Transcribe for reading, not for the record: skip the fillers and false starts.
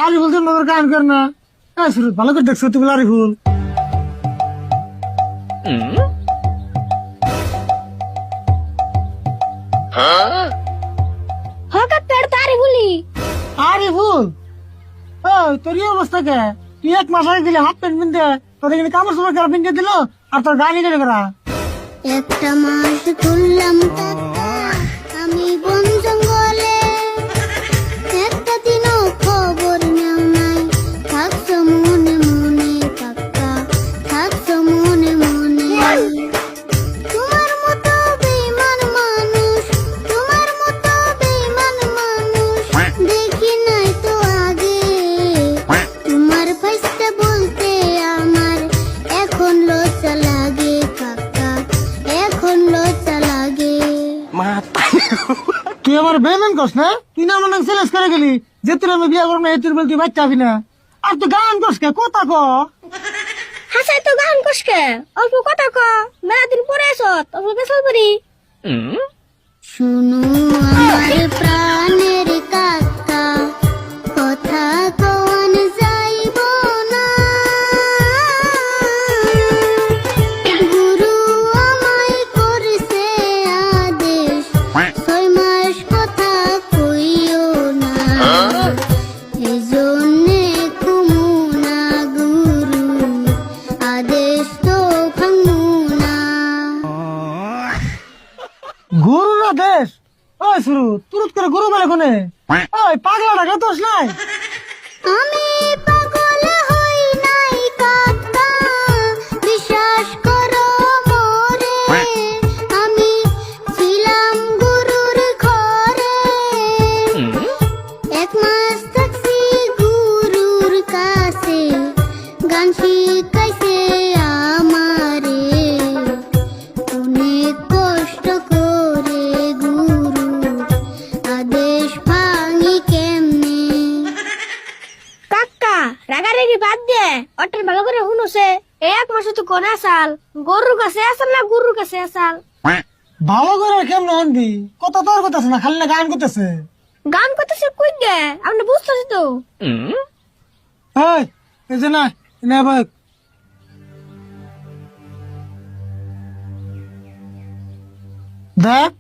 আরিফুল তো নজর গান কর না। শুরু ভালো করে দেখছো তুমি আরিফুল। হঠাৎ পেড় তারি বলি আরিফুল তোর এই অবস্থা কে? তুই 1 মাস আগে দিলে হাফ প্যান্ট পিনতে, তোর এখানে কাপড় চোপড় কারা পিনতে দিল, আর তোর গাড়ি করে করা। একটা মাস ঘুরলাম কাকা আমি বন জঙ্গলে, একটা দিনও খবর নাও নাই, থাকছো মনে মনে কাকা, থাকছো মনে মনে। তোমার মতো বেঈমান মানুষ, তোমার মতো বেঈমান মানুষ দেখি নাই তো আগে। তোমার ফাইসটা বলতে আমার এখন লজ্জা লাগে কাকা, এখন লজ্জা লাগে। তুই আমার বেমান করস না? তুই না আমার সিলেক্ট করে গেলি যে তোর আমি বিয়া করবো না, এ তোর বল তুই বাচ্চা হবি না। আর তুই গান করস কে? কথা ক। হাসাই তো গান কষকে অল্প কথা ক, মেলা দিন পরে এসো অল্প বেসাল পারি। শুনো আমার প্রাণের কাকা, কথা কন যাইব না, গুরু আমায় করছে আদেশ, 6 মাস কথা কইও না, এই জন্যে কুমু না গুরু, আদেশ তো ভাঙু না। গরুর দেশ? ওই শুরু তুরুত করে গরু বেলে কোনে? ওই পাগলা টাকা তোস নাই? আমি পাগল হই নাই কাকা, বিশ্বাস করো মোরে, আমি ছিলাম গুরুর ঘরে, 1 মাস থাকছি গুরুর কাছে, গান শিখাইছে আমারে, অনেক কষ্ট করে গুরু, আদেশ ভাঙি কেমনে। কাকা রাগারাগি বাদ দে, অটের ভালো করে শুনুছে, 1 মাসে তো কোন আসাল, গরুর কাছে আসাল না গুরুর কাছে আসাল? ভালো করে কেমন হনবি? কথা তোর কথা না, খালি না গান করতেছে। গান করতেছে কই গে, আপনি বুঝতেছি তো। এই এই যে না না ভাই, দেখ